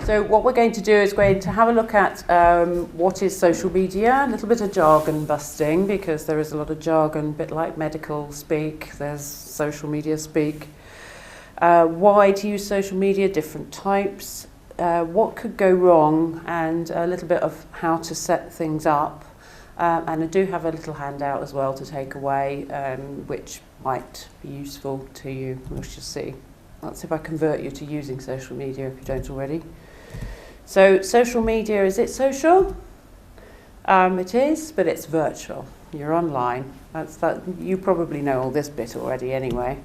So what we're going to do is going to have a look at what is social media, a little bit of jargon busting, because there is a lot of jargon, a bit like medical speak, there's social media speak. Why to use social media, different types, what could go wrong, and a little bit of how to set things up. And I do have a little handout as well to take away, which might be useful to you. We'll just see. Let's see if I convert you to using social media if you don't already. So social media, is it social? It is, but it's virtual. You're online. You probably know all this bit already anyway.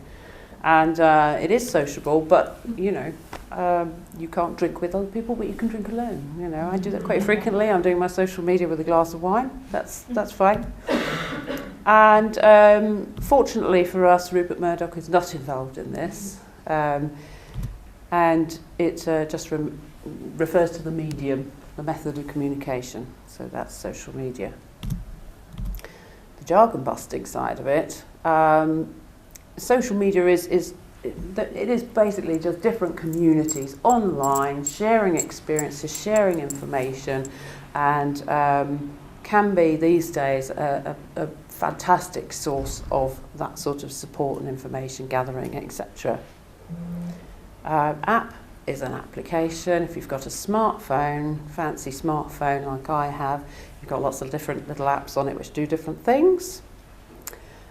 And it is sociable, but you know, you can't drink with other people, but you can drink alone. You know, I do that quite frequently. I'm doing my social media with a glass of wine. That's fine. And fortunately for us, Rupert Murdoch is not involved in this, and it just refers to the medium, the method of communication. So that's social media. The jargon busting side of it. Social media is basically just different communities online, sharing experiences, sharing information, and can be these days a fantastic source of that sort of support and information gathering, etc. App is an application. If you've got a smartphone, fancy smartphone like I have, you've got lots of different little apps on it which do different things.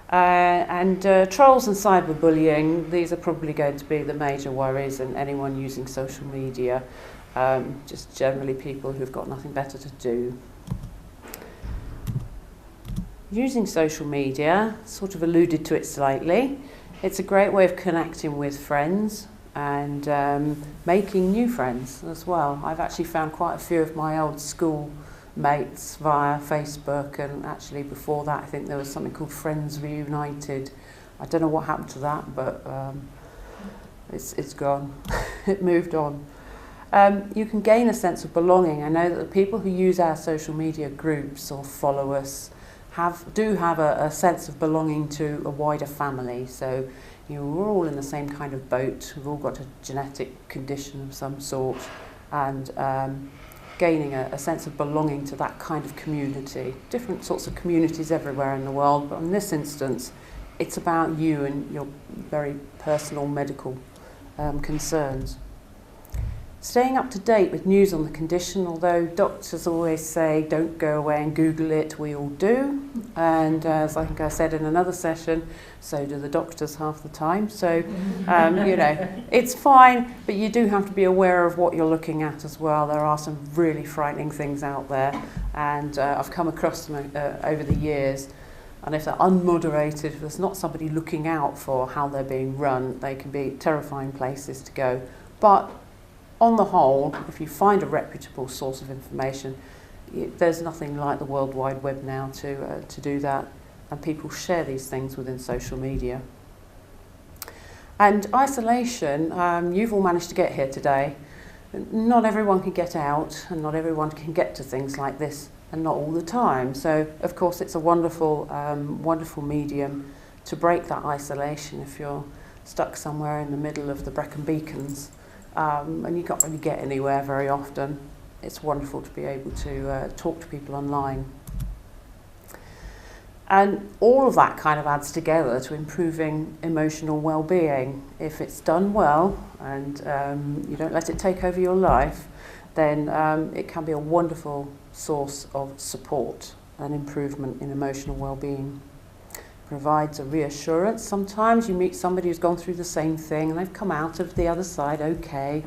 And trolls and cyberbullying, these are probably going to be the major worries in anyone using social media, just generally people who've got nothing better to do. Using social media, sort of alluded to it slightly, it's a great way of connecting with friends and making new friends as well. I've actually found quite a few of my old school mates via Facebook, and actually before that I think there was something called Friends Reunited. I don't know what happened to that, but it's gone. It moved on. You can gain a sense of belonging. I know that the people who use our social media groups or follow us do have a sense of belonging to a wider family. So we're all in the same kind of boat. We've all got a genetic condition of some sort, and gaining a sense of belonging to that kind of community. Different sorts of communities everywhere in the world, but in this instance, it's about you and your very personal medical concerns. Staying up to date with news on the condition, although doctors always say don't go away and Google it, we all do. And as I think I said in another session, so do the doctors half the time. So, you know, it's fine, but you do have to be aware of what you're looking at as well. There are some really frightening things out there, and I've come across them over the years. And if they're unmoderated, if there's not somebody looking out for how they're being run, they can be terrifying places to go. But on the whole, if you find a reputable source of information, there's nothing like the World Wide Web now to do that, and people share these things within social media. And isolation, you've all managed to get here today. Not everyone can get out, and not everyone can get to things like this, and not all the time. So, of course, it's a wonderful, wonderful medium to break that isolation if you're stuck somewhere in the middle of the Brecon Beacons. And you can't really get anywhere very often. It's wonderful to be able to talk to people online. And all of that kind of adds together to improving emotional well-being. If it's done well and you don't let it take over your life, then it can be a wonderful source of support and improvement in emotional well-being. Provides a reassurance. Sometimes you meet somebody who's gone through the same thing and they've come out of the other side okay.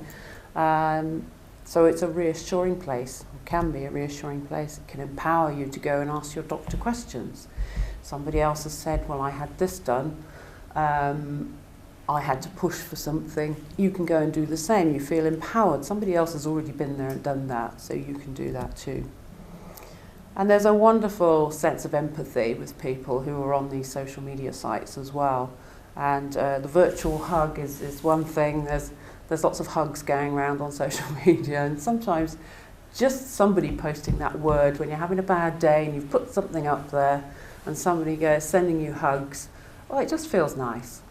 So it's a reassuring place. It can be a reassuring place. It can empower you to go and ask your doctor questions. Somebody else has said, well, I had this done. I had to push for something. You can go and do the same. You feel empowered. Somebody else has already been there and done that, so you can do that too. And there's a wonderful sense of empathy with people who are on these social media sites as well. And the virtual hug is one thing. There's lots of hugs going around on social media, and sometimes just somebody posting that word when you're having a bad day and you've put something up there and somebody goes sending you hugs, well, it just feels nice.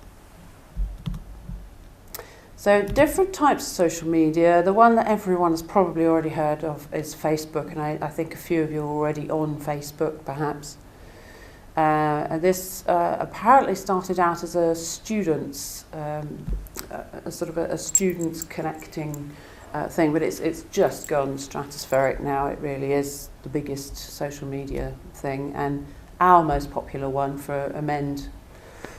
So different types of social media. The one that everyone has probably already heard of is Facebook, and I think a few of you are already on Facebook perhaps. And this apparently started out as a students, a sort of a students connecting thing, but it's just gone stratospheric now. It really is the biggest social media thing, and our most popular one for AMEND.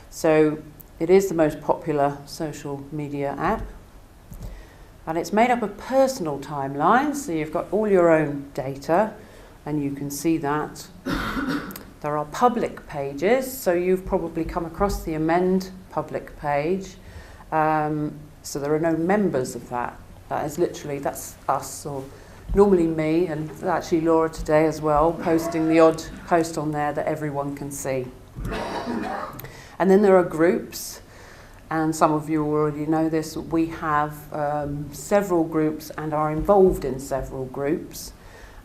So it is the most popular social media app, and it's made up of personal timelines, so you've got all your own data, and you can see that. There are public pages, so you've probably come across the AMEND public page, so there are no members of that. That's us, or normally me, and actually Laura today as well, posting the odd post on there that everyone can see. And then there are groups, and some of you already know this. We have several groups and are involved in several groups,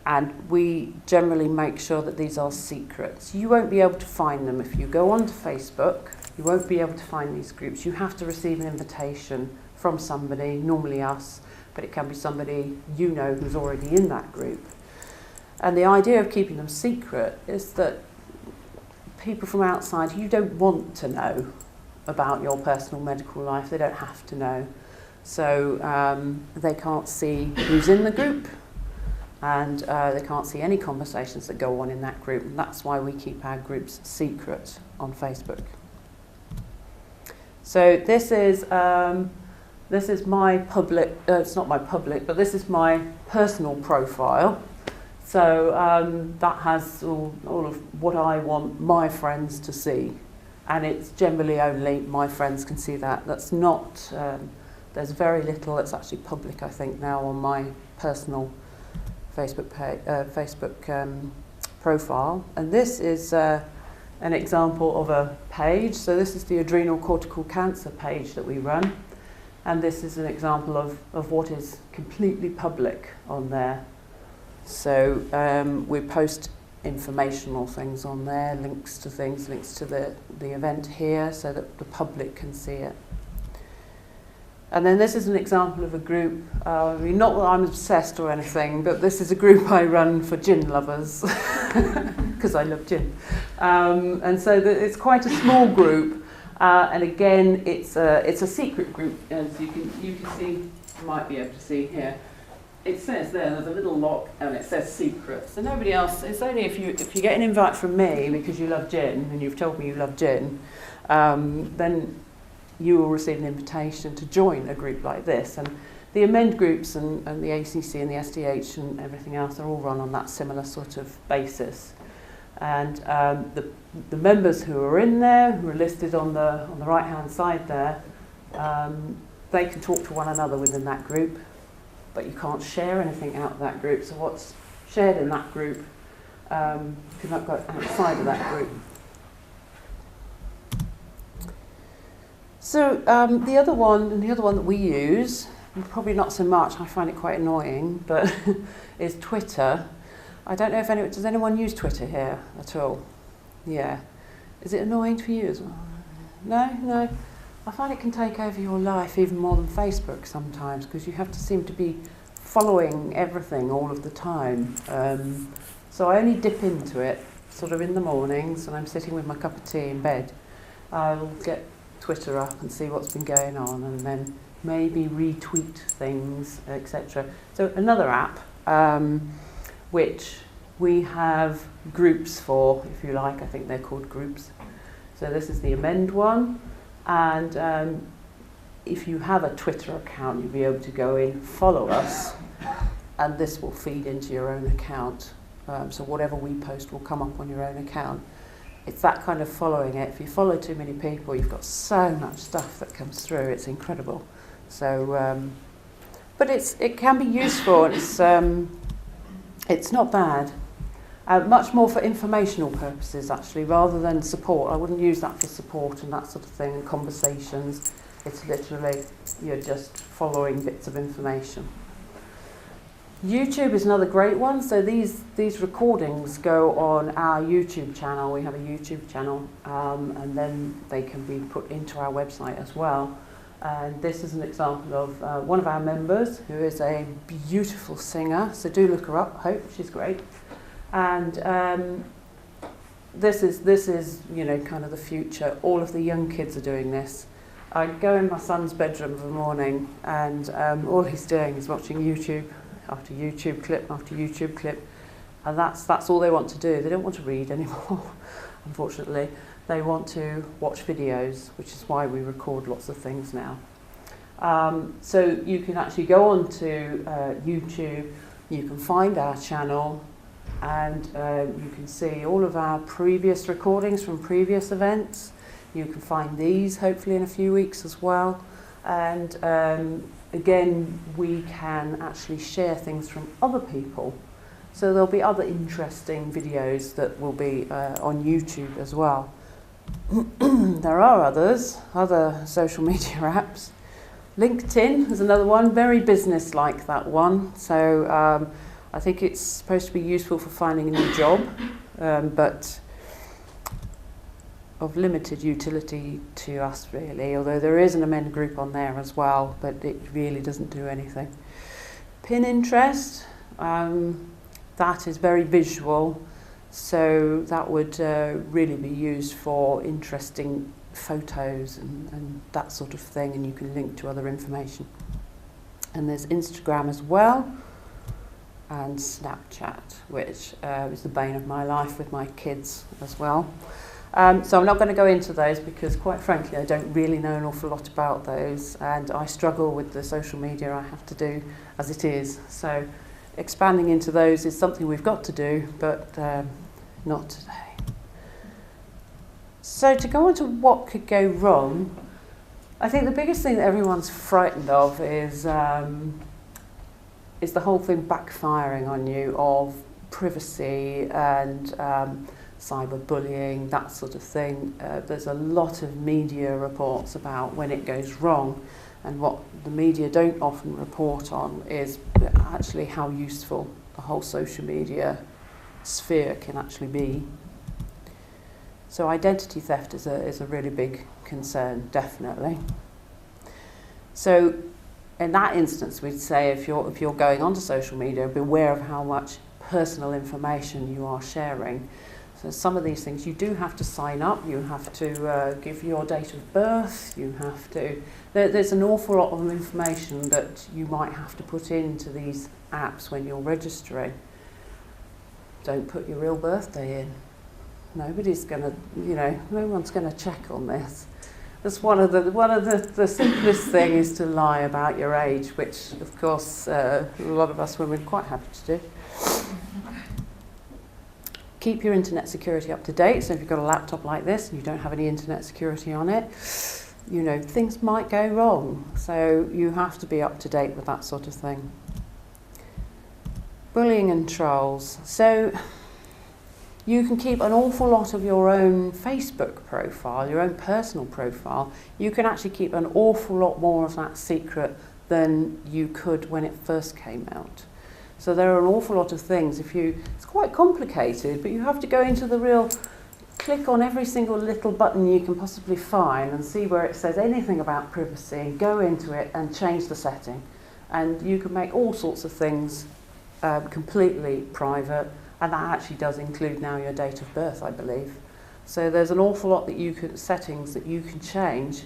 and we generally make sure that these are secrets. You won't be able to find them if you go onto Facebook. You won't be able to find these groups. You have to receive an invitation from somebody, normally us, but it can be somebody you know who's already in that group. And the idea of keeping them secret is that people from outside, you don't want to know about your personal medical life. They don't have to know. So they can't see who's in the group, and they can't see any conversations that go on in that group. And that's why we keep our groups secret on Facebook. So this is my public, it's not my public, but this is my personal profile. So that has all of what I want my friends to see. And it's generally only my friends can see that. That's not, there's very little that's actually public, I think, now on my personal Facebook profile. And this is an example of a page. So this is the adrenal cortical cancer page that we run. And this is an example of what is completely public on there. So we post informational things on there, links to things, links to the event here, so that the public can see it. And then this is an example of a group, I mean, not that I'm obsessed or anything, but this is a group I run for gin lovers, because I love gin. And so it's quite a small group, and again, it's a secret group, as you can see, you might be able to see here. It says there's a little lock, and it says secret. So nobody else, it's only if you get an invite from me because you love gin, and you've told me you love gin, then you will receive an invitation to join a group like this. And the AMEND groups and the ACC and the SDH and everything else are all run on that similar sort of basis. And the members who are in there, who are listed on the right-hand side there, they can talk to one another within that group, but you can't share anything out of that group. So what's shared in that group cannot go outside of that group. So the other one that we use, and probably not so much, I find it quite annoying, but is Twitter. I don't know if does anyone use Twitter here at all? Yeah. Is it annoying for you as well? No? I find it can take over your life even more than Facebook sometimes, because you have to seem to be following everything all of the time. So I only dip into it sort of in the mornings, and I'm sitting with my cup of tea in bed. I'll get Twitter up and see what's been going on, and then maybe retweet things, etc. So another app, which we have groups for, if you like. I think they're called groups. So this is the AMEND one, and if you have a Twitter account, you'll be able to go in, follow us, and this will feed into your own account. So whatever we post will come up on your own account. It's that kind of following it. If you follow too many people, you've got so much stuff that comes through. It's incredible. So, but it can be useful. It's not bad. Much more for informational purposes, actually, rather than support. I wouldn't use that for support and that sort of thing, and conversations. It's literally, you're just following bits of information. YouTube is another great one. So these recordings go on our YouTube channel. We have a YouTube channel, and then they can be put into our website as well. And this is an example of one of our members who is a beautiful singer, so do look her up. Hope, she's great. And this is you know, kind of the future. All of the young kids are doing this. I go in my son's bedroom in the morning, and all he's doing is watching YouTube after YouTube clip after YouTube clip, and that's all they want to do. They don't want to read anymore, unfortunately. They want to watch videos, which is why we record lots of things now. So you can actually go on to YouTube, you can find our channel, and you can see all of our previous recordings from previous events. You can find these hopefully in a few weeks as well. And again, we can actually share things from other people. So there'll be other interesting videos that will be on YouTube as well. There are other social media apps. LinkedIn is another one, very business-like, that one. So I think it's supposed to be useful for finding a new job, but of limited utility to us really, although there is an AMEND group on there as well, but it really doesn't do anything. Pinterest, that is very visual. So that would really be used for interesting photos and that sort of thing, and you can link to other information. And there's Instagram as well, and Snapchat, which is the bane of my life with my kids as well. So I'm not going to go into those because, quite frankly, I don't really know an awful lot about those, and I struggle with the social media I have to do as it is. So expanding into those is something we've got to do, but not today. So to go on to what could go wrong, I think the biggest thing that everyone's frightened of is the whole thing backfiring on you, of privacy and cyberbullying, that sort of thing. There's a lot of media reports about when it goes wrong, and what the media don't often report on is actually how useful the whole social media sphere can actually be. So identity theft is a really big concern, definitely. So in that instance, we'd say if you're going onto social media, beware of how much personal information you are sharing. So some of these things you do have to sign up, you have to give your date of birth, you have to, there's an awful lot of information that you might have to put into these apps when you're registering. Don't put your real birthday in. Nobody's going to, you know, no one's going to check on this. That's one of the simplest things, is to lie about your age, which of course a lot of us women are quite happy to do. Keep your internet security up to date. So if you've got a laptop like this and you don't have any internet security on it, you know, things might go wrong. So you have to be up to date with that sort of thing. Bullying and trolls. So you can keep an awful lot of your own Facebook profile, your own personal profile. You can actually keep an awful lot more of that secret than you could when it first came out. So there are an awful lot of things. It's quite complicated, but you have to go into the real, click on every single little button you can possibly find and see where it says anything about privacy, go into it and change the setting. And you can make all sorts of things completely private, and that actually does include now your date of birth, I believe. So there's an awful lot settings that you can change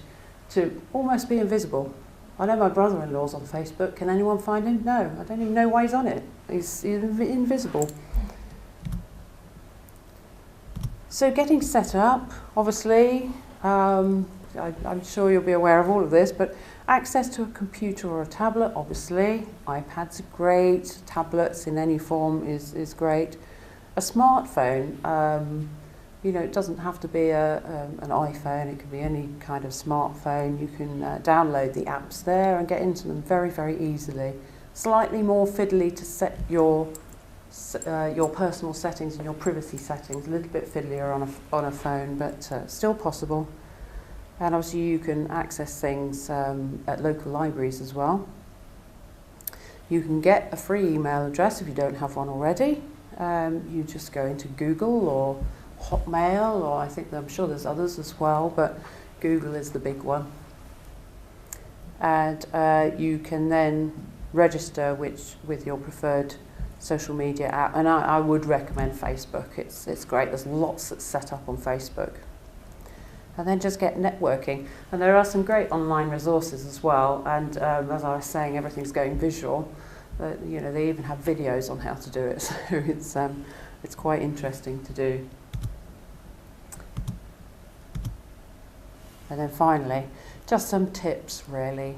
to almost be invisible. I know my brother-in-law's on Facebook. Can anyone find him? No, I don't even know why he's on it. He's invisible. So getting set up, obviously, I'm sure you'll be aware of all of this, but access to a computer or a tablet, obviously. iPads are great, tablets in any form is great. A smartphone, you know, it doesn't have to be an iPhone, it can be any kind of smartphone. You can download the apps there and get into them very, very easily. Slightly more fiddly to set your personal settings and your privacy settings, a little bit fiddlier on a phone, but still possible. And obviously you can access things at local libraries as well. You can get a free email address if you don't have one already. You just go into Google or Hotmail, or I'm sure there's others as well, but Google is the big one. and you can then register with your preferred social media app, and I would recommend Facebook. It's great. There's lots that's set up on Facebook. And then just get networking. And there are some great online resources as well. And as I was saying, everything's going visual. You know, they even have videos on how to do it. So it's quite interesting to do. And then finally, just some tips really.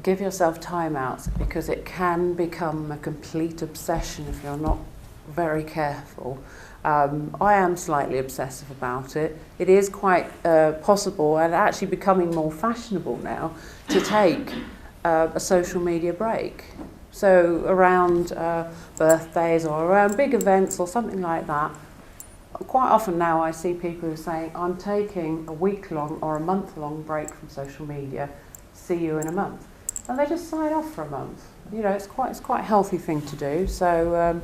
Give yourself timeouts, because it can become a complete obsession if you're not very careful. I am slightly obsessive about it. It is quite possible, and actually becoming more fashionable now, to take a social media break. So around birthdays or around big events or something like that, quite often now I see people who are saying, I'm taking a week-long or a month-long break from social media, see you in a month. And they just sign off for a month. You know, it's quite a healthy thing to do. So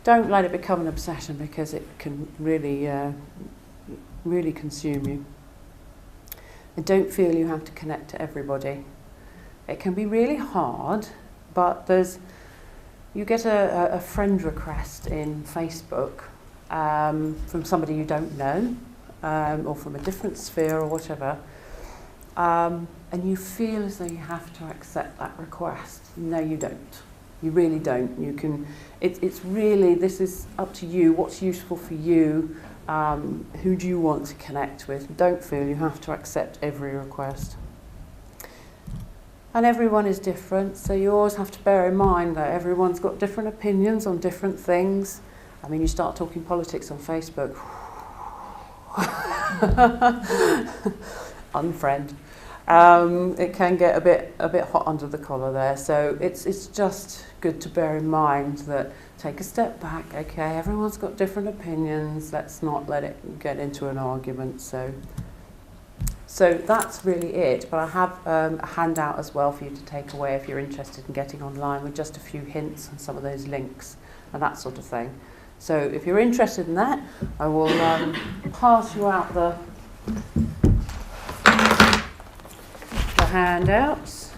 don't let it become an obsession, because it can really, really consume you. And don't feel you have to connect to everybody. It can be really hard, but you get a friend request in Facebook from somebody you don't know, or from a different sphere or whatever. And you feel as though you have to accept that request. No, you don't. You really don't. You can. It's really, this is up to you. What's useful for you? Who do you want to connect with? Don't feel you have to accept every request. And everyone is different, so you always have to bear in mind that everyone's got different opinions on different things. I mean, you start talking politics on Facebook. Unfriend. It can get a bit hot under the collar there, so it's just good to bear in mind that take a step back. Okay, everyone's got different opinions. Let's not let it get into an argument. So that's really it. But I have a handout as well for you to take away if you're interested in getting online, with just a few hints and some of those links and that sort of thing. So if you're interested in that, I will pass you out the handouts.